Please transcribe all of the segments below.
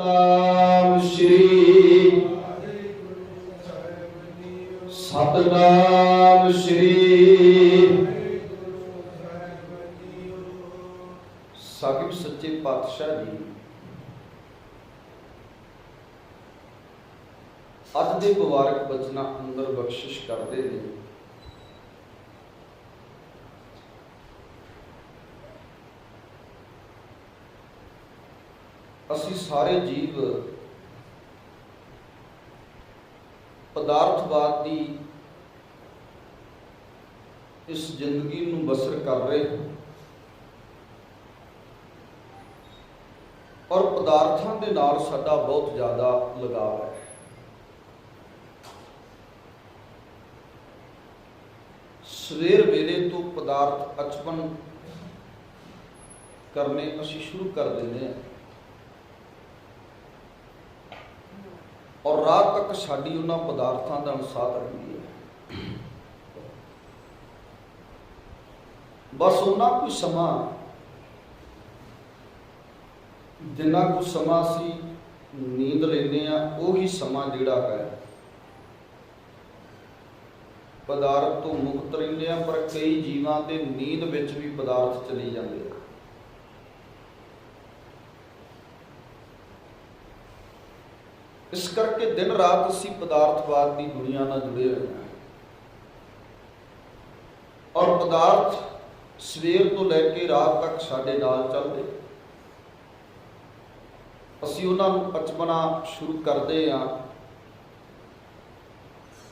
ਨਾਮ ਸ਼੍ਰੀ ਸਤਨਾਮ ਸ਼੍ਰੀ ਸਾਹਿਬ ਸੱਚੇ ਪਾਤਸ਼ਾਹ ਜੀ ਅੱਜ ਦੇ ਮੁਬਾਰਕ ਬਚਨਾਂ ਅੰਦਰ ਬਖਸ਼ਿਸ਼ ਕਰਦੇ ਨੇ। ਅਸੀਂ ਸਾਰੇ ਜੀਵ ਪਦਾਰਥਵਾਦ ਦੀ ਇਸ ਜ਼ਿੰਦਗੀ ਨੂੰ ਬਸਰ ਕਰ ਰਹੇ ਹਾਂ ਔਰ ਪਦਾਰਥਾਂ ਦੇ ਨਾਲ ਸਾਡਾ ਬਹੁਤ ਜ਼ਿਆਦਾ ਲਗਾਵ ਹੈ। ਸਵੇਰ ਵੇਲੇ ਤੋਂ ਪਦਾਰਥ ਅਚਪਨ ਕਰਨੇ ਅਸੀਂ ਸ਼ੁਰੂ ਕਰ ਦਿੰਦੇ ਹਾਂ ਔਰ ਰਾਤ ਤੱਕ ਸਾਡੀ ਉਹਨਾਂ ਪਦਾਰਥਾਂ ਦਾ ਅਨੁਸਾਰ ਰਹਿੰਦੀ ਹੈ। ਬਸ ਉਹਨਾਂ ਕੋਈ ਸਮਾਂ ਜਿੰਨਾ ਕੁ ਸਮਾਂ ਅਸੀਂ ਨੀਂਦ ਲੈਂਦੇ ਹਾਂ ਉਹੀ ਸਮਾਂ ਜਿਹੜਾ ਹੈ ਪਦਾਰਥ ਤੋਂ ਮੁਕਤ ਰਹਿੰਦੇ ਹਾਂ। ਪਰ ਕਈ ਜੀਵਾਂ ਦੇ ਨੀਂਦ ਵਿੱਚ ਵੀ ਪਦਾਰਥ ਚਲੇ ਜਾਂਦੇ ਆ। ਇਸ ਕਰਕੇ ਦਿਨ ਰਾਤ ਅਸੀਂ ਪਦਾਰਥਵਾਦ ਦੀ ਦੁਨੀਆ ਨਾਲ ਜੁੜੇ ਹੋਏ ਹਾਂ ਔਰ ਪਦਾਰਥ ਸਵੇਰ ਤੋਂ ਲੈ ਕੇ ਰਾਤ ਤੱਕ ਸਾਡੇ ਨਾਲ ਚੱਲਦੇ। ਅਸੀਂ ਉਹਨਾਂ ਨੂੰ ਪਚਪਨਾ ਸ਼ੁਰੂ ਕਰਦੇ ਹਾਂ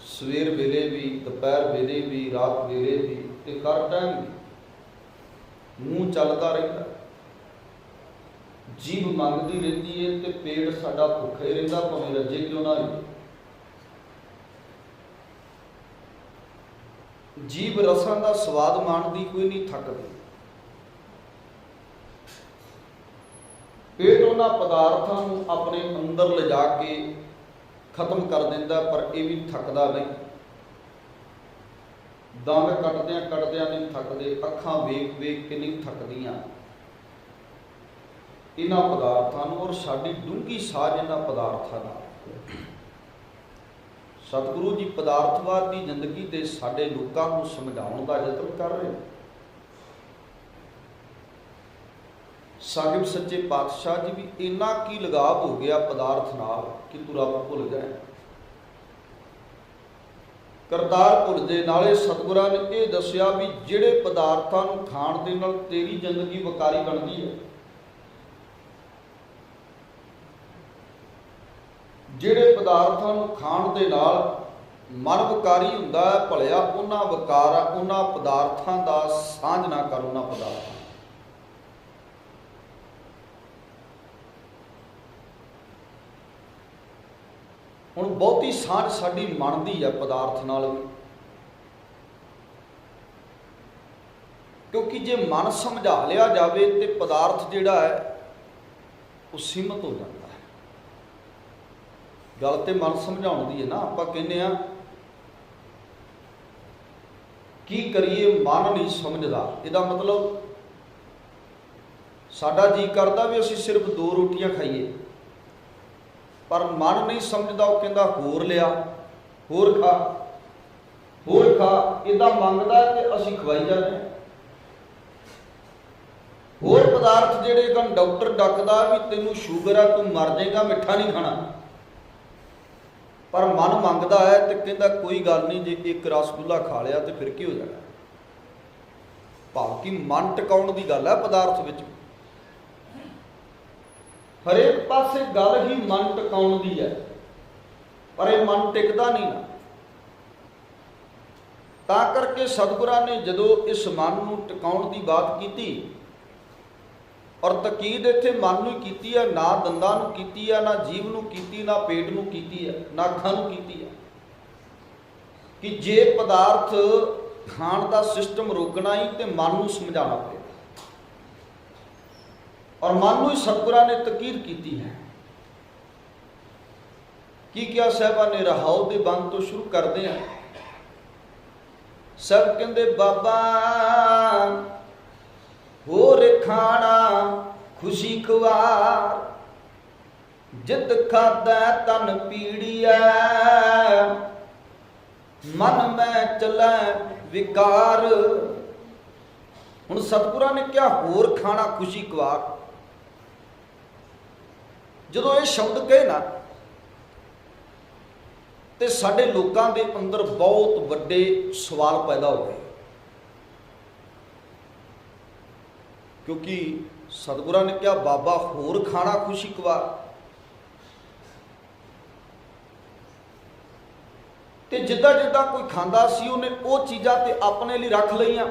ਸਵੇਰ ਵੇਲੇ ਵੀ, ਦੁਪਹਿਰ ਵੇਲੇ ਵੀ, ਰਾਤ ਵੇਲੇ ਵੀ ਤੇ ਹਰ ਟਾਈਮ ਵੀ ਮੂੰਹ ਚੱਲਦਾ ਰਹਿੰਦਾ। ਜੀਭ ਮੰਗਦੀ ਰਹਿੰਦੀ ਹੈ ਤੇ ਪੇਟ ਸਾਡਾ ਭੁੱਖਾ ਹੀ ਰਹਿੰਦਾ, ਭਾਵੇਂ ਰੱਜੇ ਕਿਉਂ ਨਾ ਰਹੇ। ਜੀਭ ਰਸਾਂ ਦਾ ਸਵਾਦ ਮਾਣਦੀ ਕੋਈ ਨਹੀਂ ਥੱਕਦੀ। ਪੇਟ ਉਹਨਾਂ ਪਦਾਰਥਾਂ ਨੂੰ ਆਪਣੇ ਅੰਦਰ ਲਿਜਾ ਕੇ ਖਤਮ ਕਰ ਦਿੰਦਾ, ਪਰ ਇਹ ਵੀ ਥੱਕਦਾ ਨਹੀਂ। ਦੰਦ ਕੱਟਦਿਆਂ ਨਹੀਂ ਥੱਕਦੇ, ਅੱਖਾਂ ਵੇਖ ਵੇਖ ਕੇ ਨਹੀਂ ਥੱਕਦੀਆਂ ਇਹਨਾਂ ਪਦਾਰਥਾਂ ਨੂੰ। ਔਰ ਸਾਡੀ ਡੂੰਘੀ ਸਾਂਝ ਇਹਨਾਂ ਪਦਾਰਥਾਂ ਨਾਲ। ਸਤਿਗੁਰੂ ਜੀ ਪਦਾਰਥਵਾਦ ਦੀ ਜ਼ਿੰਦਗੀ ਦੇ ਸਾਡੇ ਲੋਕਾਂ ਨੂੰ ਸਮਝਾਉਣ ਦਾ ਯਤਨ ਕਰ ਰਹੇ। ਸਾਹਿਬ ਸੱਚੇ ਪਾਤਸ਼ਾਹ ਜੀ ਵੀ ਇੰਨਾ ਕੀ ਲਗਾਵ ਹੋ ਗਿਆ ਪਦਾਰਥ ਨਾਲ ਕਿ ਤੂੰ ਰੱਬ ਭੁੱਲ ਜਾਏ, ਕਰਤਾਰ ਭੁੱਲ ਜੇ। ਨਾਲੇ ਸਤਿਗੁਰਾਂ ਨੇ ਇਹ ਦੱਸਿਆ ਵੀ ਜਿਹੜੇ ਪਦਾਰਥਾਂ ਨੂੰ ਖਾਣ ਦੇ ਨਾਲ ਤੇਰੀ ਜ਼ਿੰਦਗੀ ਵਿਕਾਰੀ ਬਣਦੀ ਹੈ, ਜਿਹੜੇ ਪਦਾਰਥਾਂ ਨੂੰ ਖਾਣ ਦੇ ਨਾਲ ਮਨ ਵਿਕਾਰੀ ਹੁੰਦਾ ਹੈ, ਭਲਿਆ ਉਹਨਾਂ ਵਿਕਾਰਾਂ ਉਹਨਾਂ ਪਦਾਰਥਾਂ ਦਾ ਸਾਂਝ ਨਾ ਕਰ। ਉਹਨਾਂ ਪਦਾਰਥਾਂ ਹੁਣ ਬਹੁਤੀ ਸਾਂਝ ਸਾਡੀ ਮਨ ਦੀ ਹੈ ਪਦਾਰਥ ਨਾਲ ਵੀ, ਕਿਉਂਕਿ ਜੇ ਮਨ ਸਮਝਾ ਲਿਆ ਜਾਵੇ ਤੇ ਪਦਾਰਥ ਜਿਹੜਾ ਹੈ ਉਹ ਸੀਮਤ ਹੋ ਜਾਂਦਾ। ਗੱਲ ਤੇ ਮਨ ਸਮਝਾਉਣ ਦੀ ਹੈ ਨਾ। ਆਪਾਂ ਕਹਿੰਦੇ ਆ ਕੀ ਕਰੀਏ, ਮਨ ਨਹੀਂ ਸਮਝਦਾ। ਇਹਦਾ ਮਤਲਬ ਸਾਡਾ ਜੀ ਕਰਦਾ ਵੀ ਅਸੀਂ ਸਿਰਫ 2 ਰੋਟੀਆਂ ਖਾਈਏ, ਪਰ ਮਨ ਨਹੀਂ ਸਮਝਦਾ। ਉਹ ਕਹਿੰਦਾ ਹੋਰ ਲਿਆ, ਹੋਰ ਖਾ, ਹੋਰ ਖਾ। ਇਹਦਾ ਮੰਗਦਾ ਤੇ ਅਸੀਂ ਖਵਾਈ ਜਾਂਦੇ ਹਾਂ। ਹੋਰ ਪਦਾਰਥ ਜਿਹੜੇ ਕਨ ਡਾਕਟਰ ਡੱਕਦਾ ਵੀ ਤੈਨੂੰ ਸ਼ੂਗਰ ਆ, ਤੂੰ ਮਰ ਜਾਏਗਾ, ਮਿੱਠਾ ਨਹੀਂ ਖਾਣਾ, ਪਰ ਮਨ ਮੰਗਦਾ ਹੈ ਤੇ ਕਹਿੰਦਾ ਕੋਈ ਗੱਲ ਨਹੀਂ, ਜੇ ਇੱਕ ਰਸਗੁੱਲਾ ਖਾ ਲਿਆ ਤੇ ਫਿਰ ਕੀ ਹੋ ਜਾਣਾ। ਭਾਵ ਕਿ ਮਨ ਟਿਕਾਉਣ ਦੀ ਗੱਲ ਹੈ ਪਦਾਰਥ ਵਿੱਚ। ਹਰੇਕ ਪਾਸੇ ਗੱਲ ਹੀ ਮਨ ਟਿਕਾਉਣ ਦੀ ਹੈ, ਪਰ ਇਹ ਮਨ ਟਿਕਦਾ ਨਹੀਂ ਨਾ। ਤਾਂ ਕਰਕੇ ਸਤਿਗੁਰਾਂ ਨੇ ਜਦੋਂ ਇਸ ਮਨ ਨੂੰ ਟਿਕਾਉਣ ਦੀ ਬਾਤ ਕੀਤੀ ਔਰ ਤਕੀਦ ਇੱਥੇ ਮਨ ਨੂੰ ਕੀਤੀ ਹੈ, ਨਾ ਦੰਦਾਂ ਨੂੰ ਕੀਤੀ ਹੈ, ਨਾ ਜੀਭ ਨੂੰ ਕੀਤੀ, ਨਾ ਪੇਟ ਨੂੰ ਕੀਤੀ ਹੈ, ਨਾ ਅੱਖਾਂ ਨੂੰ ਕੀਤੀ ਹੈ, ਕਿ ਜੇ ਪਦਾਰਥ ਖਾਣ ਦਾ ਸਿਸਟਮ ਰੋਕਣਾ ਹੀ ਤੇ ਮਨ ਨੂੰ ਸਮਝਾਉਣਾ ਪਏਗਾ। ਔਰ ਮਨ ਨੂੰ ਹੀ ਸਤਿਗੁਰਾਂ ਨੇ ਤਕੀਦ ਕੀਤੀ ਹੈ। ਕੀ ਕਿਹਾ ਸਾਹਿਬਾਂ ਨੇ? ਰਹਾਉ ਦੇ ਬੰਦ ਤੋਂ ਸ਼ੁਰੂ ਕਰਦੇ ਹਾਂ। ਸਭ ਕਹਿੰਦੇ ਬਾਬਾ ਹੋਰ ਖਾਣਾ खुशी खुआर जित खादै तन पीड़िया, मन में चलै विकार। हुण सतगुरां ने क्या होर खाना खुशी कवार। जदों ये शब्द कहे ना तो साडे लोकां दे अंदर बहुत वड्डे सवाल पैदा हो गए, क्योंकि सतगुरां ने क्या बाबा होर खाना खुशी कवार। ते जिद्दां जिद्दां कोई खांदा सी उन्हें वो चीज़ां ते अपने लिए रख लईआं,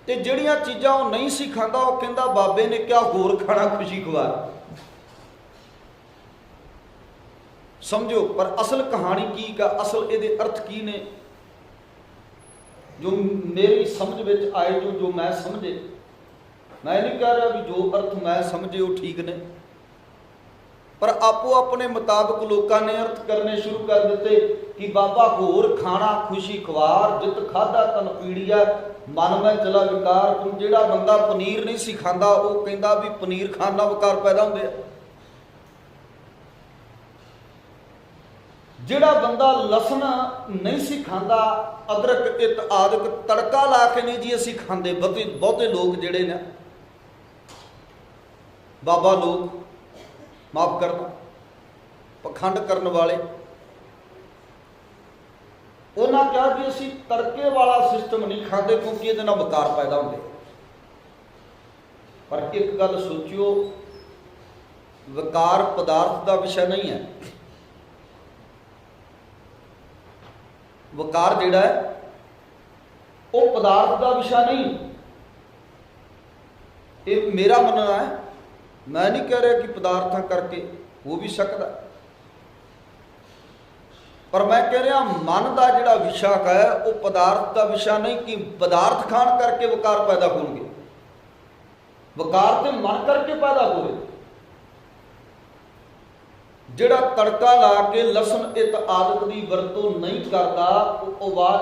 ते जिहड़ियां चीज़ां वो नहीं सी खांदा वो कहंदा बाबे ने क्या होर खाना खुशी कवार। समझो, पर असल कहानी की का असल ये अर्थ की ने, जो मेरी समझ में आए, जो मैं समझे। मैं नहीं कह रहा भी जो अर्थ मैं समझे वो ठीक ने, पर आपो अपने मुताबिक लोगों ने अर्थ करने शुरू कर दिते कि बाबा होर खाना खुशी खवार, जित खाधा तन पीड़िया, मन में चला विकार। तुम जिहड़ा बंदा पनीर नहीं सी खांदा वो कहंदा भी पनीर खाण नाल विकार पैदा हुंदे आ। जिहड़ा बंदा लसन नहीं सी खांदा, अदरक इत आदि तड़का ला के नहीं जी असी खांदे। बहुते लोग जिहड़े ने बाबा लोग, माफ करना, पखंड करने वाले, उन्होंने कहा कि असी तड़के वाला सिस्टम नहीं खाते क्योंकि ये विकार पैदा होंगे। पर एक गल सोचियो, विकार पदार्थ का विषय नहीं है। विकार जिहड़ा है वो पदार्थ का विषय नहीं। ये मेरा मनना है, मैं नहीं कह रहा कि पदार्थां करके हो भी सकता, पर मैं कह रहा मन का जिहड़ा विषय है वो पदार्थ का विषय नहीं कि पदार्थ खाण करके विकार पैदा होंगे। विकार तो मन करके पैदा हो रहे। जिहड़ा तड़का ला के लसन इत आदत की वरतों नहीं करता,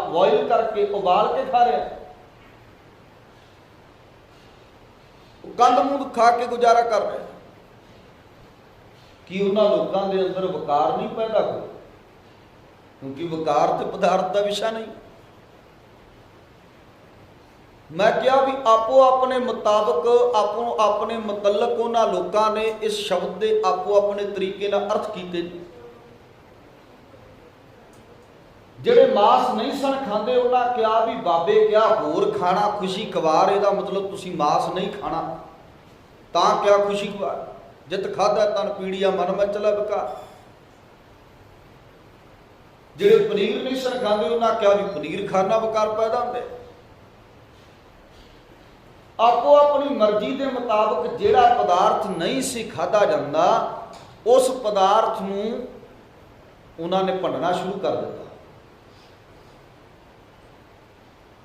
बॉयल करके उबाल के खा रहा, कंद मूंद खा के गुजारा कर रहे, कि उन्होंने लोगों के अंदर विकार नहीं पैदा हो, क्योंकि विकार तो पदार्थ का विषय नहीं। मैं क्या भी आपो अपने मुताबिक आपो अपने मुतलक उन्होंने लोगों ने इस शब्द के आपो अपने तरीके ना अर्थ किए। जिहड़े मांस नहीं सन खांदे उन्होंने क्या भी बाबे क्या होर खाना खुशी खवार, इहदा मतलब तुसी मांस नहीं खाना तां क्या खुशी खवार। जित खाधा तन पीड़िया, मन में चला विकार। जिहड़े पनीर नहीं सन खांदे उन्होंने क्या भी पनीर खाना विकार पैदा होंदे। आपो अपनी मर्जी के मुताबिक जिहड़ा पदार्थ नहीं सी खाधा जाता उस पदार्थ नूं उन्होंने भंडना शुरू कर दिता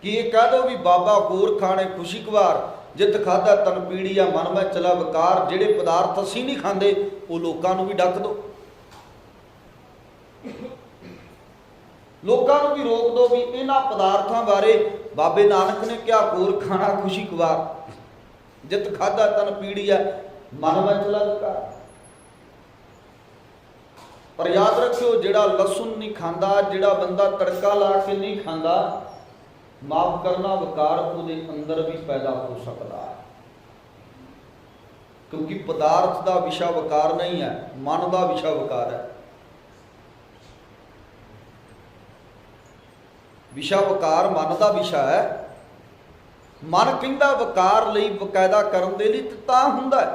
कि ये कह दो भी बाबा होर खाने खुशी खवार, जित खाधा तन पीड़िया, मन में चला विकार। जिहड़े पदार्थ असीं नहीं खांदे वो लोकां नूं भी डक दो, लोकां नूं भी रोक दो भी इन्हां पदार्थां बारे बाबे नानक ने क्या होर खाना खुशी खवार, जित खाधा तन पीड़िया, मन में चला विकार। पर याद रखियो, जिहड़ा लहसुन नहीं खांदा, जिहड़ा बंदा तड़का ला के नहीं खांदा, माफ करना विकार उसके अंदर भी पैदा हो सकता है, क्योंकि पदार्थ का विषय विकार नहीं है, मन का विषय विकार है। विषय विकार मन का विषय है। मन कहता विकार लई बकायदा करन दे लई तां हुंदा है।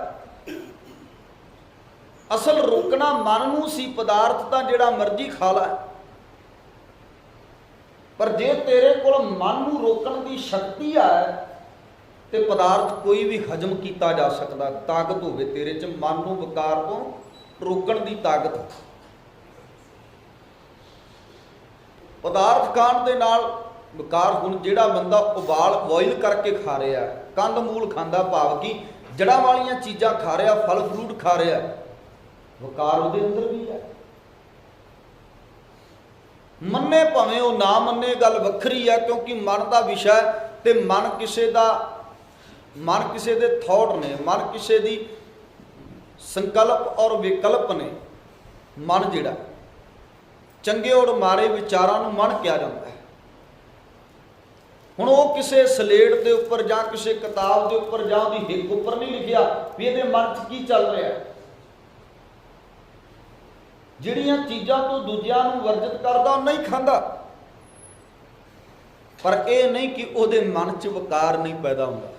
असल रोकना मन नूं सी, पदार्थ तां जिहड़ा मर्जी खा लै, पर जे तेरे कोल मन नूं रोकण की शक्ति है तो पदार्थ कोई भी हजम किया जा सकता, ताकत होवे तेरे च, मन नूं विकार तो रोकण की ताकत। पदार्थ खाण दे नाल विकार। हुण जिहड़ा बंदा उबाल बॉयल करके खा रहा है, कंद मूल खांदा, भाव कि जड़ा वालियां चीज़ां खा रहा, फल फ्रूट खा रहा, विकार उहदे अंदर भी है। मन्ने भावें वो ना मन्ने गल वखरी है, क्योंकि मन का विषय ते मन किसी दे थॉट ने, मन किसी दी संकल्प और विकल्प ने मन जिहड़ा चंगे और माड़े विचारां नूं मन कहा जाता है। हुण वो किसी सलेट के उपर जां किसी किताब के उपर जां उहदी हिक उपर नहीं लिखिया भी इहदे मन च की चल रहा है। जिहड़ियां चीज़ां तो दूजियां नूं वर्जित करदा नहीं खांदा, पर यह नहीं कि उहदे मन च वकार नहीं पैदा हुंदा।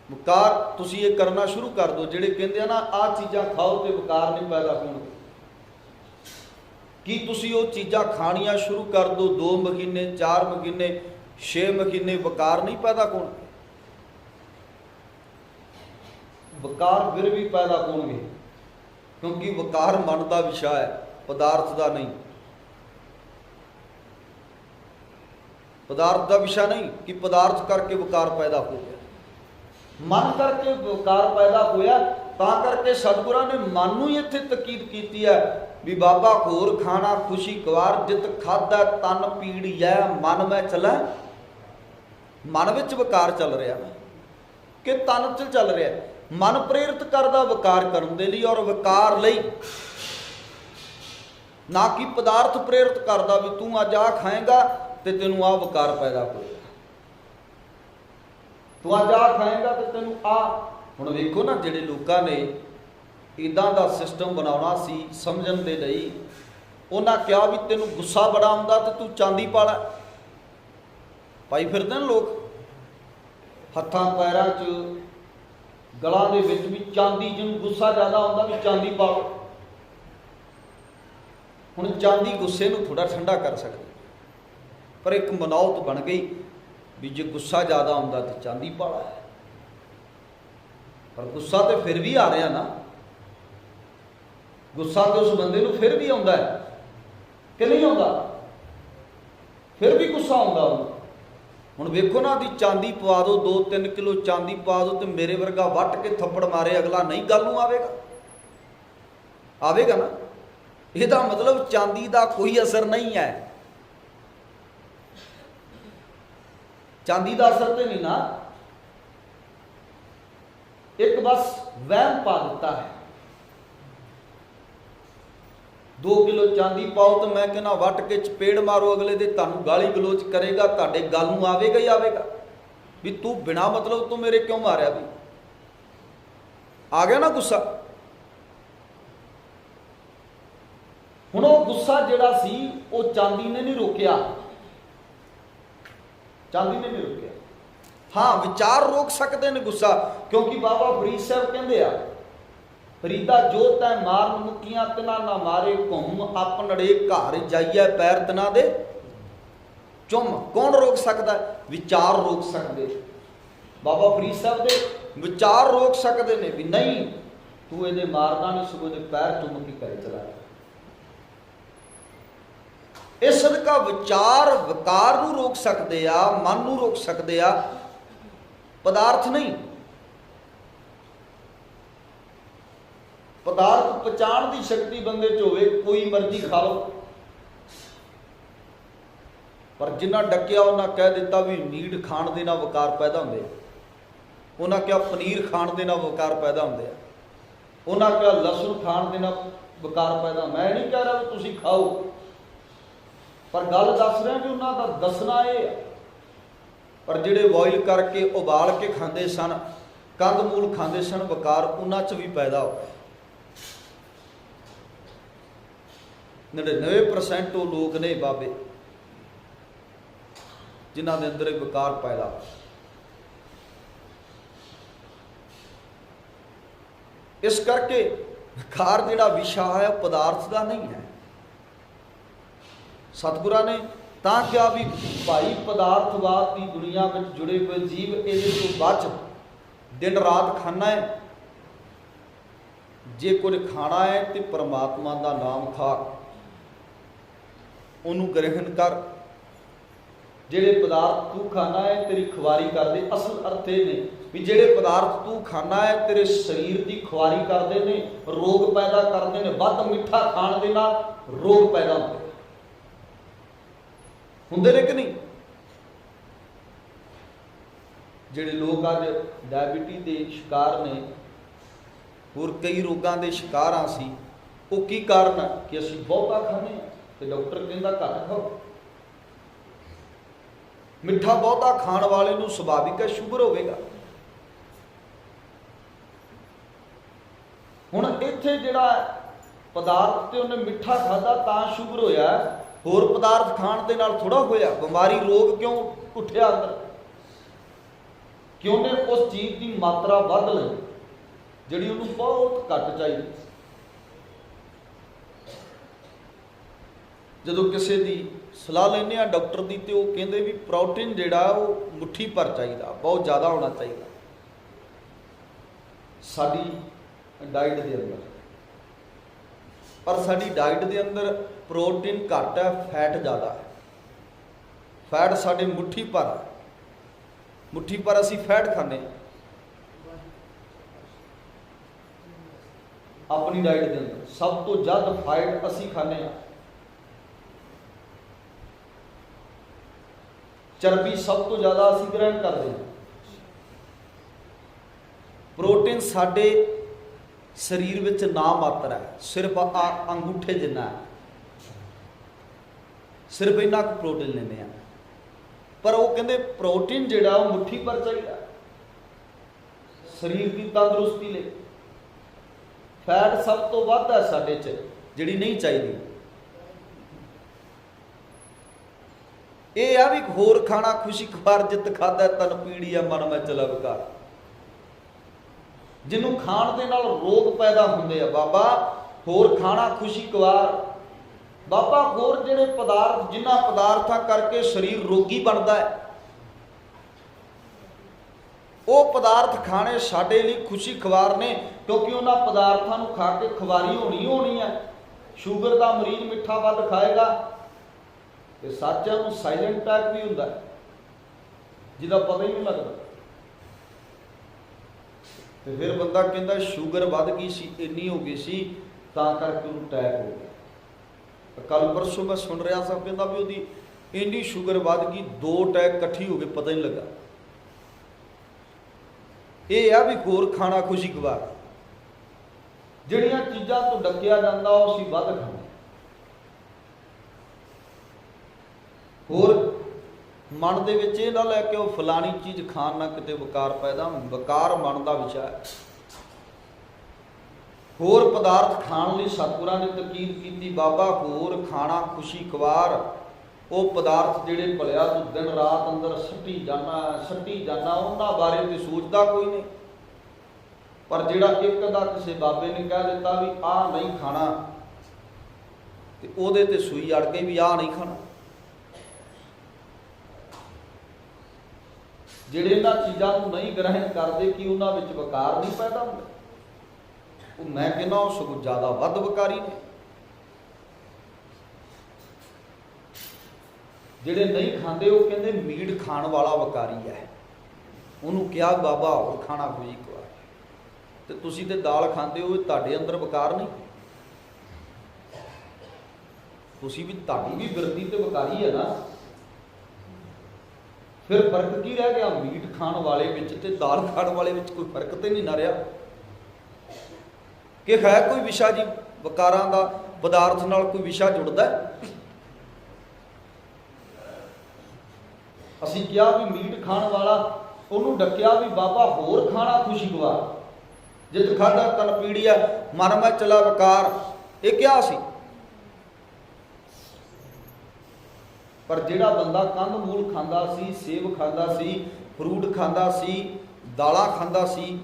वकार तुसीं ये करना शुरू कर दो, जिहड़े कहंदे आ ना आ चीज़ां खाओ तो वकार नहीं पैदा होणगे, कि तुसीं वो चीज़ां खाणियां शुरू कर दो 2 महीने 4 महीने 6 महीने वकार नहीं पैदा होणगे। वकार फिर भी पैदा होणगे, क्योंकि वकार मन का विषय है, पदार्थ का नहीं। पदार्थ का विषय नहीं कि पदार्थ करके वकार पैदा हो गया, मन करके वकार पैदा होया। तां करके सतगुरां ने मन नूं ही इत्थे तकीद कीती है भी बाबा घोर खाना खुशी गवार जित खादा तन पीड़िया मन में चला। मन विच वकार चल रहा कि तन च चल रहा, मन प्रेरित करदा वकार करन दे लई और वकार लई, ना कि पदार्थ प्रेरित करदा भी तू अज आ खाएगा तो तेनों आ वकार पैदा होएगा, तू अज आ खाएगा तो तेनों आ। हुण वेखो ना जिहड़े लोकां ने इदां दा सिस्टम बनाउणा सी समझण दे लई, उन्हां कहा भी तेनों गुस्सा बड़ा आउंदा ते तू चांदी पा लै। पाई फिरदे ने लोग हत्थां पैरां च गलां दे विच भी चांदी, जिहनूं गुस्सा ज़्यादा आउंदा भी चांदी पा लो। हुण चांदी गुस्से नूं थोड़ा ठंडा कर सकदी, पर एक मनौत बन गई भी जे गुस्सा ज़्यादा आउंदा तो चांदी पा लै। पर गुस्सा तो फिर भी आ रहा ना, गुस्सा तो उस बंदे नूं फिर भी आउंदा है कि नहीं आउंदा, फिर भी गुस्सा आउंदा उहनूं। हुण वेखो ना दी चांदी पवा दो 2-3 किलो चांदी पवा दो तो मेरे वर्गा वट के थप्पड़ मारे अगला नहीं गल नूं आवेगा, आवेगा ना। इहदा मतलब चांदी का कोई असर नहीं है, चांदी का असर तो नहीं ना, एक बस वहम पा दिता है। 2 किलो चांदी पाओ तो मैं कहना वट के चपेड़ मारो अगले दे, तुहानूं गाली गलोच करेगा, तुहाडे गल नूं आवेगा ही आवेगा भी तू बिना मतलब तो मेरे क्यों मारिया। भी आ गया ना गुस्सा। हुण वो गुस्सा जिहड़ा सी वो चांदी ने नहीं रोकिया, चांदी ने नहीं रोकिया। हाँ विचार रोक सकते हैं गुस्सा, क्योंकि बाबा फरीद साहब कहते आ फरीदा जो तै मार मुक्कियां तना ना मारे घुम अपनड़े घर जाइए पैर तना दे चुम। कौन रोक सकता है? विचार रोक सकते। बाबा फरीद साहब दे विचार रोक सकते हैं भी नहीं तू ये मारना नहीं, सगों दे पैर चुम के घर चला। इस सदका विचार विकार नूं रोक सकते आ, मन नूं रोक सकते आ, पदार्थ नहीं। पदार्थ पहचान की शक्ति बंदे च होवे, कोई मर्जी खा लो, पर जिन्ना डकिया उन्हें कह दिता भी मीट खाण दे नाल वकार पैदा होंदे, उन्हें क्या पनीर खाण दे नाल वकार पैदा होंदे, उन्हें क्या लहसुन खाण दे नाल वकार पैदा। मैं नहीं कह रहा भी तुसीं खाओ, पर गल दस रहा कि उन्हों का दसना ये। पर जिहड़े बॉयल करके उबाल के खांदे सन, कंद मूल खांदे सन, वकार उन्हां च भी पैदा हो। 99% वो लोग ने बाबे जिन्हां दे अंदर विकार पैदा हो। इस करके विकार जिहड़ा विषय है पदार्थ का नहीं है। सतगुरां ने तां क्या भी भाई पदार्थवाद की दुनिया में जुड़े हुए जीव इहदे तों बच, दिन रात खाना है, जे कुछ खाना है तो परमात्मा का नाम खा, उन्होंने ग्रहण कर। जिहड़े पदार्थ तू खाना है तेरी खुवारी कर दे। असल अर्थ ये ने भी जिहड़े पदार्थ तू खाना है तेरे शरीर की खुवारी करते हैं, रोग पैदा करते हैं। वध मिठा खाण दे नाल रोग पैदा होंदे हुंदे ने कि नहीं? ਜਿਹੜੇ ਲੋਕ ਅੱਜ ਡਾਇਬੀਟੀ ਦੇ ਸ਼ਿਕਾਰ ਨੇ, ਹੋਰ ਕਈ ਰੋਗਾਂ ਦੇ ਸ਼ਿਕਾਰ ਹਾਂ ਅਸੀਂ, ਉਹ ਕੀ ਕਾਰਨ ਹੈ ਕਿ ਅਸੀਂ ਬਹੁਤਾ ਖਾਂਦੇ ਹਾਂ ਤੇ ਡਾਕਟਰ ਕਹਿੰਦਾ ਘੱਟ ਖਾਓ। ਮਿੱਠਾ ਬਹੁਤਾ ਖਾਣ ਵਾਲੇ ਨੂੰ ਸੁਭਾਵਿਕ ਹੈ ਸ਼ੂਗਰ ਹੋਵੇਗਾ। ਹੁਣ ਇੱਥੇ ਜਿਹੜਾ ਪਦਾਰਥ ਤੇ ਉਹਨੇ ਮਿੱਠਾ ਖਾਧਾ ਤਾਂ ਸ਼ੂਗਰ ਹੋਇਆ, ਹੋਰ ਪਦਾਰਥ ਖਾਣ ਦੇ ਨਾਲ ਥੋੜਾ ਹੋਇਆ। ਬਿਮਾਰੀ ਰੋਗ ਕਿਉਂ ਉੱਠਿਆ ਅੰਦਰ? ਕਿਉਂਕਿ ਉਸ ਚੀਜ਼ ਦੀ ਮਾਤਰਾ ਵੱਧ ਲਈ ਜਿਹੜੀ ਉਹਨੂੰ ਬਹੁਤ ਘੱਟ ਚਾਹੀਦੀ। ਜਦੋਂ ਕਿਸੇ ਦੀ ਸਲਾਹ ਲੈਂਦੇ ਆ ਡਾਕਟਰ ਦੀ, ਤੇ ਉਹ ਕਹਿੰਦੇ ਵੀ ਪ੍ਰੋਟੀਨ ਜਿਹੜਾ ਉਹ ਮੁੱਠੀ ਭਰ ਚਾਹੀਦਾ, ਬਹੁਤ ਜ਼ਿਆਦਾ ਹੋਣਾ ਚਾਹੀਦਾ ਸਾਡੀ ਡਾਈਟ ਦੇ ਅੰਦਰ। ਪਰ ਸਾਡੀ ਡਾਈਟ ਦੇ ਅੰਦਰ ਪ੍ਰੋਟੀਨ ਘੱਟ ਹੈ, ਫੈਟ ਜ਼ਿਆਦਾ ਹੈ। ਫੈਟ ਸਾਡੇ ਮੁੱਠੀ ਭਰ ਹੈ, ਮੁੱਠੀ ਭਰ ਅਸੀਂ ਫੈਟ ਖਾਂਦੇ ਹਾਂ ਆਪਣੀ ਡਾਈਟ ਦੇ ਅੰਦਰ। ਸਭ ਤੋਂ ਜ਼ਿਆਦਾ ਫੈਟ ਅਸੀਂ ਖਾਂਦੇ ਹਾਂ। ਚਰਬੀ ਸਭ ਤੋਂ ਜ਼ਿਆਦਾ ਅਸੀਂ ਗ੍ਰਹਿਣ ਕਰਦੇ ਹਾਂ। ਪ੍ਰੋਟੀਨ ਸਾਡੇ ਸਰੀਰ ਵਿੱਚ ਨਾ ਮਾਤਰ ਹੈ, ਸਿਰਫ ਅੰਗੂਠੇ ਜਿੰਨਾ ਹੈ, ਸਿਰਫ ਇੰਨਾ ਕੁ ਪ੍ਰੋਟੀਨ ਲੈਂਦੇ ਆ। ਪਰ ਉਹ ਕਹਿੰਦੇ ਪ੍ਰੋਟੀਨ ਜਿਹੜਾ ਉਹ ਮੁੱਠੀ ਭਰ ਚਾਹੀਦਾ ਸਰੀਰ ਦੀ ਤੰਦਰੁਸਤੀ ਲਈ। ਫੈਟ ਸਭ ਤੋਂ ਵੱਧ ਹੈ ਸਾਡੇ 'ਚ, ਜਿਹੜੀ ਨਹੀਂ ਚਾਹੀਦੀ। ਇਹ ਆ ਵੀ ਹੋਰ ਖਾਣਾ ਖੁਸ਼ੀ ਖਵਾਰ ਜਿੱਤ ਖਾਦਾ ਤਨ ਪੀੜੀਆ ਮਨ ਮੈਂ ਚਲਾ ਵਿਕਾਰ। ਜਿਹਨੂੰ ਖਾਣ ਦੇ ਨਾਲ ਰੋਗ ਪੈਦਾ ਹੁੰਦੇ ਆ ਬਾਬਾ, ਹੋਰ ਖਾਣਾ ਖੁਸ਼ੀ ਖਵਾਰ ਬਾਬਾ, ਹੋਰ ਜਿਹੜੇ ਪਦਾਰਥ ਜਿਨ੍ਹਾਂ ਪਦਾਰਥਾਂ ਕਰਕੇ ਸਰੀਰ ਰੋਗੀ ਬਣਦਾ ਹੈ, ਉਹ ਪਦਾਰਥ ਖਾਣੇ ਸਾਡੇ ਲਈ ਖੁਸ਼ੀ ਖਵਾਰ ਨੇ, ਕਿਉਂਕਿ ਉਹਨਾਂ ਪਦਾਰਥਾਂ ਨੂੰ ਖਾ ਕੇ ਖਵਾਰੀ ਹੋਣੀ ਹੈ। ਸ਼ੂਗਰ ਦਾ ਮਰੀਜ਼ ਮਿੱਠਾ ਵੱਧ ਖਾਏਗਾ ਤੇ ਸਾਚਿਆਂ ਨੂੰ ਸਾਇਲੈਂਟ ਅਟੈਕ ਵੀ ਹੁੰਦਾ ਜਿਹਦਾ ਪਤਾ ਹੀ ਨਹੀਂ ਲੱਗਦਾ। ਤੇ ਫਿਰ ਬੰਦਾ ਕਹਿੰਦਾ ਸ਼ੂਗਰ ਵੱਧ ਗਈ ਸੀ, ਇੰਨੀ ਹੋ ਗਈ ਸੀ ਤਾਂ ਕਰਕੇ ਉਹਨੂੰ ਅਟੈਕ ਹੋ ਗਿਆ। ਕੱਲ ਪਰਸੋਂ ਮੈਂ ਸੁਣ ਰਿਹਾ ਸਭ ਕਹਿੰਦਾ ਵੀ ਉਹਦੀ ਇੰਨੀ ਸ਼ੂਗਰ ਵੱਧ ਗਈ, 2 ਅਟੈਕ ਇਕੱਠੀ ਹੋ ਗਏ, ਪਤਾ ਹੀ ਨਹੀਂ ਲੱਗਾ। ਇਹ ਆ ਵੀ ਹੋਰ ਖਾਣਾ ਖੁਸ਼ੀ ਖਵਾਰ, ਜਿਹੜੀਆਂ ਚੀਜ਼ਾਂ ਤੋਂ ਡੱਕਿਆ ਜਾਂਦਾ ਉਹ ਅਸੀਂ ਵੱਧ ਖਾਂਦੇ। ਹੋਰ ਮਨ ਦੇ ਵਿੱਚ ਇਹ ਨਾ ਲੈ ਕੇ ਉਹ ਫਲਾਣੀ ਚੀਜ਼ ਖਾਣ ਨਾਲ ਕਿਤੇ ਵਿਕਾਰ ਪੈਦਾ, ਵਿਕਾਰ ਮਨ ਦਾ ਵਿਸ਼ਾ ਹੈ। ਹੋਰ ਪਦਾਰਥ ਖਾਣ ਲਈ ਸਤਿਗੁਰਾਂ ਨੇ ਤਕੀਦ ਕੀਤੀ ਬਾਬਾ, ਹੋਰ ਖਾਣਾ ਖੁਸ਼ੀ ਖਵਾਰ। ਉਹ ਪਦਾਰਥ ਜਿਹੜੇ ਭਲਿਆ ਤੂੰ ਦਿਨ ਰਾਤ ਅੰਦਰ ਸੱਟੀ ਜਾਣਾ, ਉਹਨਾਂ ਬਾਰੇ ਤੇ ਸੋਚਦਾ ਕੋਈ ਨਹੀਂ। ਪਰ ਜਿਹੜਾ ਇੱਕ ਦਾ ਕਿਸੇ ਬਾਬੇ ਨੇ ਕਹਿ ਦਿੱਤਾ ਵੀ ਆਹ ਨਹੀਂ ਖਾਣਾ, ਤੇ ਉਹਦੇ ਤੇ ਸੂਈ ਅੜ ਗਈ ਵੀ ਆਹ ਨਹੀਂ ਖਾਣਾ। ਜਿਹੜੇ ਇਹਨਾਂ ਚੀਜ਼ਾਂ ਨੂੰ ਨਹੀਂ ਗ੍ਰਹਿਣ ਕਰਦੇ ਕਿ ਉਹਨਾਂ ਵਿੱਚ ਵਿਕਾਰ ਨਹੀਂ ਪੈਦਾ ਹੁੰਦਾ, ਉਹ ਮੈਂ ਕਹਿੰਦਾ ਉਹ ਸਗੋਂ ਜ਼ਿਆਦਾ ਵੱਧ ਵਿਕਾਰੀ ਨੇ। ਜਿਹੜੇ ਨਹੀਂ ਖਾਂਦੇ ਉਹ ਕਹਿੰਦੇ ਮੀਟ ਖਾਣ ਵਾਲਾ ਵਿਕਾਰੀ ਹੈ। ਉਹਨੂੰ ਕਿਹਾ ਬਾਬਾ ਹੋਰ ਖਾਣਾ ਕੋਈ ਇੱਕ ਵਾਰ, ਤੇ ਤੁਸੀਂ ਤੇ ਦਾਲ ਖਾਂਦੇ ਹੋ, ਤੁਹਾਡੇ ਅੰਦਰ ਵਿਕਾਰ ਨਹੀਂ। ਤੁਸੀਂ ਵੀ, ਤੁਹਾਡੀ ਵੀ ਬਿਰਤੀ ਤੇ ਵਿਕਾਰੀ ਹੈ ਨਾ। ਫਿਰ ਫਰਕ ਕੀ ਰਹਿ ਗਿਆ? ਮੀਟ ਖਾਣ ਵਾਲੇ ਵਿੱਚ ਤੇ ਦਾਲ ਖਾਣ ਵਾਲੇ ਵਿੱਚ ਕੋਈ ਫਰਕ ਤੇ ਨਹੀਂ ਨਾ ਰਿਹਾ ਕਿ ਹੈ ਕੋਈ ਵਿਸ਼ਾ ਜੀ ਵਿਕਾਰਾਂ ਦਾ, ਪਦਾਰਥ ਨਾਲ ਕੋਈ ਵਿਸ਼ਾ ਜੁੜਦਾ। ਅਸੀਂ ਕਿਹਾ ਵੀ ਮੀਟ ਖਾਣ ਵਾਲਾ, ਉਹਨੂੰ ਡੱਕਿਆ ਵੀ ਬਾਬਾ ਹੋਰ ਖਾਣਾ ਖੁਸ਼ੀ ਖਵਾਰ, ਜਿਤ ਖਾਧਾ ਤਨ ਪੀੜੀਆ ਮਨ ਮੈਂ ਚਲਾ ਵਿਕਾਰ। ਇਹ ਕਿਹਾ ਸੀ। ਪਰ ਜਿਹੜਾ ਬੰਦਾ ਕੰਦ ਮੂਲ ਖਾਂਦਾ ਸੀ, ਸੇਬ ਖਾਂਦਾ ਸੀ, ਫਰੂਟ ਖਾਂਦਾ ਸੀ, ਦਾਲਾਂ ਖਾਂਦਾ ਸੀ,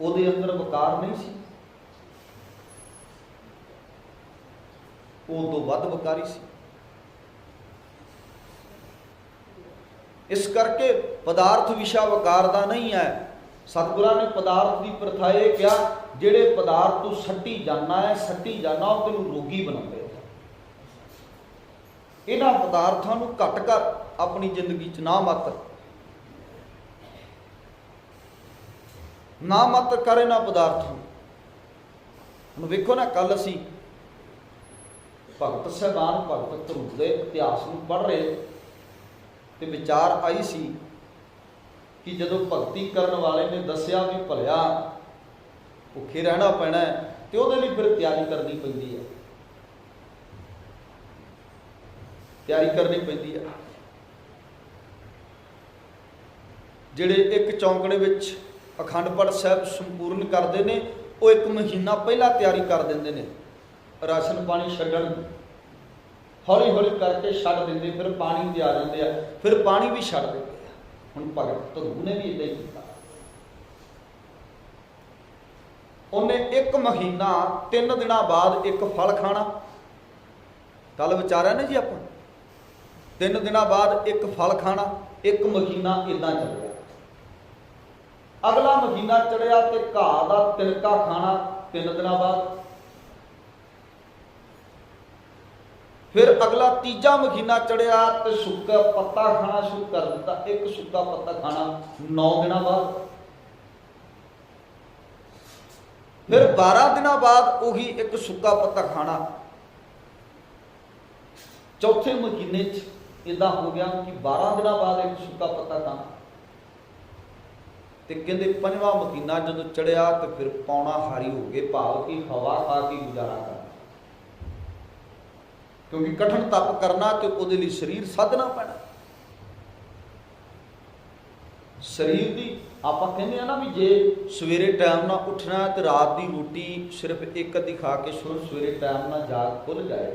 ਉਹਦੇ ਅੰਦਰ ਵਿਕਾਰ ਨਹੀਂ ਸੀ, ਉਹ ਤੋਂ ਵੱਧ ਵਿਕਾਰੀ ਸੀ। ਇਸ ਕਰਕੇ ਪਦਾਰਥ ਵਿਸ਼ਾ ਵਿਕਾਰ ਦਾ ਨਹੀਂ ਹੈ। ਸਤਿਗੁਰਾਂ ਨੇ ਪਦਾਰਥ ਦੀ ਪ੍ਰਥਾ ਇਹ ਕਿਹਾ, ਜਿਹੜੇ ਪਦਾਰਥ ਤੂੰ ਸੱਟੀ ਜਾਣਾ ਹੈ, ਉਹ ਤੈਨੂੰ ਰੋਗੀ ਬਣਾਉਂਦੇ। ਇਹਨਾਂ ਪਦਾਰਥਾਂ ਨੂੰ ਘੱਟ ਕਰ ਆਪਣੀ ਜ਼ਿੰਦਗੀ 'ਚ, ਨਾ ਮਾਤਰ ਕਰ ਇਹਨਾਂ ਪਦਾਰਥਾਂ ਨੂੰ। ਹੁਣ ਵੇਖੋ ਨਾ, ਕੱਲ ਅਸੀਂ ਭਗਤ ਸਾਹਿਬਾਨ, ਭਗਤ ਧਰੂਪ ਦੇ ਇਤਿਹਾਸ ਨੂੰ ਪੜ੍ਹ ਰਹੇ ਤੇ ਵਿਚਾਰ ਆਈ ਸੀ कि जदों भगती करन वाले ने दसिया भी भलिया भुखे रहना पैना है तो उहदे लई फिर तैयारी करनी पैंदी है, तैयारी करनी पैंदी है। जिहड़े एक चौंकड़े विच अखंड पाठ साहिब संपूर्ण करते हैं वो एक महीना पहला तैयारी कर देंगे ने, राशन पानी छड्डण हौली हौली करके छड्ड देंगे, फिर पानी दे आ जाते हैं, फिर पानी भी छड्ड देंगे। हुण भगत धरू ने भी इदां ही कीता, उन्हें एक महीना 3 दिन बाद एक फल खाना। कल विचारिया ना जी आप, 3 दिन बाद एक फल खाना, एक महीना इदां चलिया। अगला महीना चढ़िया तो घाह का तिनका खाना 3 दिन बाद, फिर अगला तीजा महीना चढ़िया तो सुक्का पत्ता खाना शुरू कर दिता, एक सुक्का पत्ता खाना 9 दिन बाद, फिर 12 दिन बाद उही एक सुक्का पत्ता खाना। चौथे महीने इदा हो गया कि 12 दिन बाद एक सुक्का पत्ता खाना, तो कहते 5वां महीना जो चढ़िया तो फिर पौना हारी हो गए, भाव की हवा खा के गुजारा करना, क्योंकि कठिन तप करना तो उहदे लई शरीर साधना पैना। शरीर की आप कहते हैं ना भी जे सवेरे टाइम ना उठना तो रात की रोटी सिर्फ एक अद्धी खा के सवेरे टाइम ना जाग खुल जाए,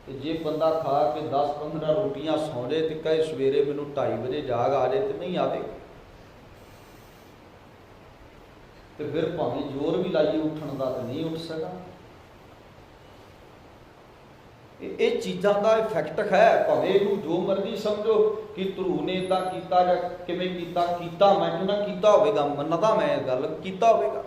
तो जे बंदा खा के 10-15 रोटियां सौ जाए तो कहे सवेरे मैनू 2:30 बजे जाग आ जाए, तो नहीं आवे, तो फिर भावें जोर भी लाइए उठन का तो नहीं उठ सका। ये चीज़ों का इफैक्ट है, भावें इनू जो मर्जी समझो कि ध्रुव ने इदा किया या किवें कीता, मैं कहना कीता होवेगा, मनदा मैं गल कीता होवेगा,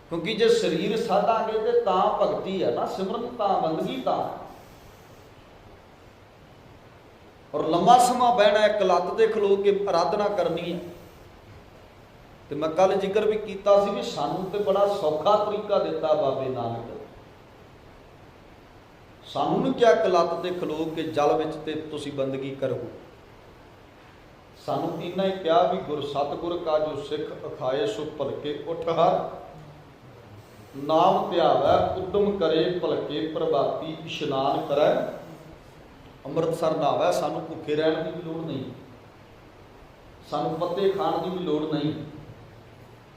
क्योंकि जे शरीर साधांगे तो तां भगती है ना, सिमरन तां बंदगी तां। और लंबा समा बहना एक लत्त ते खलो के आराधना करनी है। तो मैं कल जिक्र भी किया भी सानू तो बड़ा सौखा तरीका दिता बाबे नानक, सानू नहीं क्या कलत ते खलो के जल विच ते तुसी बंदगी करो, सानू इन्ना ही कहा भी गुर सतगुर का जो सिख अखाए सो भलके उठ हर, नाम ध्यावै उद्यम करे भलके प्रभाती इशनान करे अमृतसर नहावै। सानू भुखे रहने की भी लोड़ नहीं, सानू पत्ते खाण की भी लोड़ नहीं,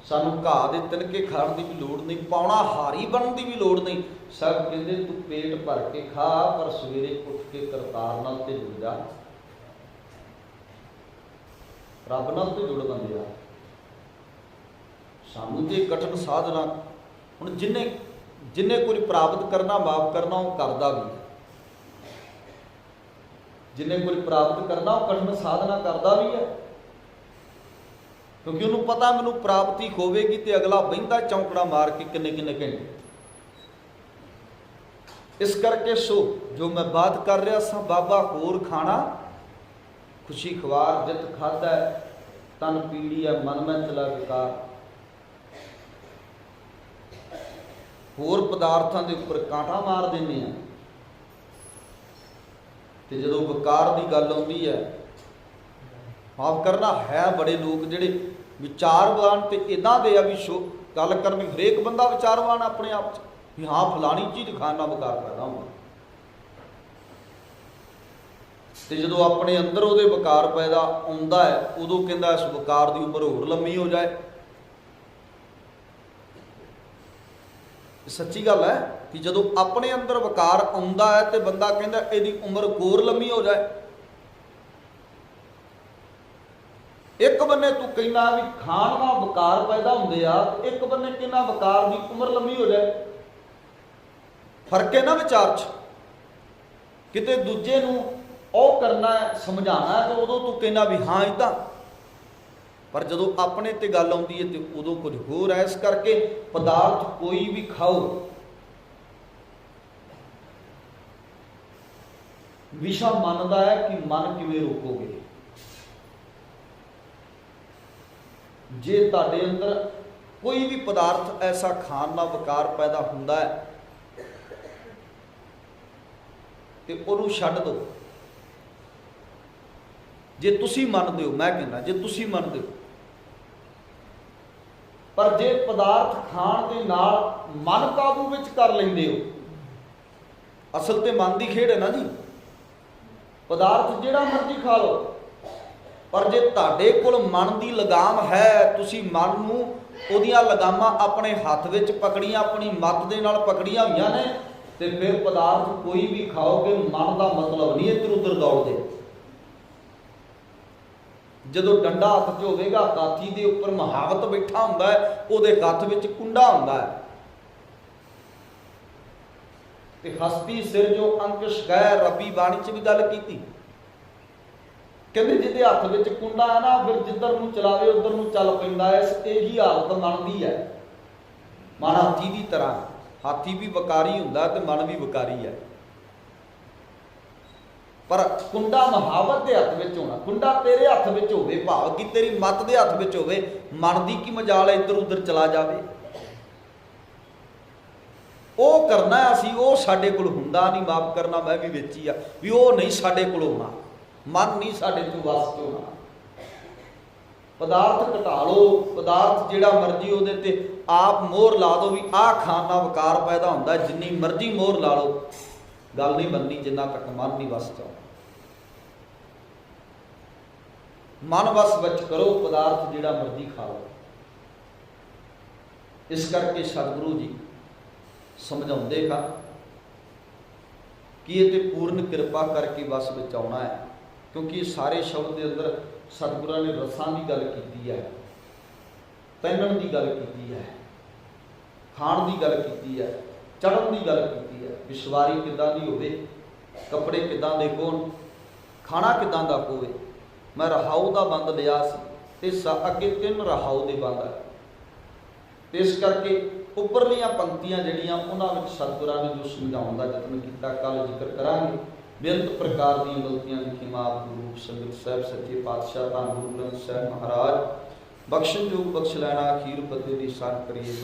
सानू घाह के तिनके खाण की भी लोड़ नहीं, पौना हारी बनने की भी लोड़ नहीं। सब कहते तू पेट भर के खा पर सवेरे उठ के करतार नाल ते जुड़ जा, रब नाल ते जुड़ बंदिया। सानू जे कठिन साधना हुण जिन्हें कुछ प्राप्त करना माफ करना वो करदा भी, जिन्हें कुछ प्राप्त करना वो कठिन साधना करदा भी है, क्योंकि उन्होंने पता मैनू प्राप्ति होवेगी तो अगला बहिंदा चौंकड़ा मार के किन्ने किन्ने घंटे। इस करके सो जो मैं बात कर रहा सा, बाबा होर खाना खुशी खवार जित खादा है तन पीड़ी है मन में चला विकार, होर पदार्थों के उपर कांटा मार देने, तो जो विकार की गल आती है, माफ करना है बड़े लोग जिहड़े विचारवान तो इदां दे आ भी शो गल करनी, हरेक बंदा विचारवान अपने आप च भी हाँ फलानी चीज़ खाना विकार पैदा होगा, तो जो अपने अंदर वो विकार पैदा आता है उदों कहता इस विकार की उम्र होर लंबी हो जाए। सच्ची गल है कि जो अपने अंदर विकार आता है तो बंदा कहता यदी उम्र होर लंबी हो जाए। एक बन्ने तू कहना भी खाण का विकार पैदा होंदे आ, एक बन्ने कहना विकार की उम्र लंबी हो जाए। फर्क है ना विचार च, किते दूजे नूं ਉਹ करना है समझाना है तो उदों तू कहना भी हाँ इदा, पर जो अपने ते गल आती है तो उदों कुछ होर है। इस करके पदार्थ कोई भी खाओ विषा मनता है कि मन किवें रोकोगे। जे तुहाडे अंदर कोई भी पदार्थ ऐसा खाण नाल विकार पैदा हुंदा है तो उहनूं छड्ड दो। जे तुसी मनदे हो, मैं कहना जे तुसी मनदे हो। पर जे पदार्थ खाण दे नाल मन काबू विच कर लैंदे हो, असल ते मन दी खेड है ना जी। पदार्थ जिहड़ा मर्जी खा लो, पर जे तुहाडे कोल मन दी लगाम है, तुसी मन नूं ओहदियां लगामां अपने हत्थ विच पकड़ियां, अपनी मत दे नाल पकड़ियां होईयां ने, ते फिर पदार्थ कोई भी खाओगे मन का मतलब नहीं इधर उधर दौड़ते। जदों डंडा हत्थ च होवेगा, काठी दे उपर महावत बैठा हुंदा है, उहदे हत्थ विच कुंडा हुंदा है, ते हस्ती सिर जो अंकुश गै, रबी बाणी च भी गल कीती, कहते जिहदे हत्थ विच कुंडा है ना, फिर जिधर नूं चलावे उधर नूं चल पैंदा है। यही हालत मन दी है। मन हाथी की तरह, हाथी भी वकारी हुंदा ते मन भी वकारी है, पर कुंडा महावत के हत्थ विच होना, कुंडा तेरे हत्थ विच होवे, भाव कि तेरी मत के हत्थ विच होवे, मन की की मजाल है इधर उधर चला जावे। वो करना असी, वो साडे कोल हुंदा नहीं, माफ करना मैं भी विच ही आ, भी वो नहीं साडे कोल होना, मन नहीं साडे चों वस च होना। पदार्थ घटा लो, पदार्थ जिहड़ा मर्जी उहदे ते आप मोहर ला दो भी आह खाण नाल वकार पैदा हुंदा, जिन्नी मर्जी मोहर ला लो गल नहीं बननी जिन्ना तक मन नहीं वस च। मन वस विच करो, पदार्थ जिहड़ा मर्जी खा लो। इस करके सतगुरु जी समझाउंदे का कि ये पूर्ण कृपा करके वस विच आउणा है, क्योंकि सारे शब्द के अंदर सतगुरां ने रसां की गल की है, पहनण की गल की है, खाण की गल की है, चढ़न की गल की है, विश्वारी किदां दी होवे, कपड़े किदां दे होण, खाना किदां दा होवे। मैं रहाऊ का बंद लिया ते अगे 3 रहाऊ के बंद है। इस करके उपरलियां पंक्तियां जिहड़ियां उन्हां विच सतगुरां ने जो समझाउण दा यतन कीता, कल जिक्र करांगे। बेअंत प्रकार दी गलतियां की खिमा गुरु संगत साहब सच्चे पातशाह धन गुरु ग्रंथ साहब महाराज बख्शन जो बख्श लैना, अखीर बदले दी सन करिए।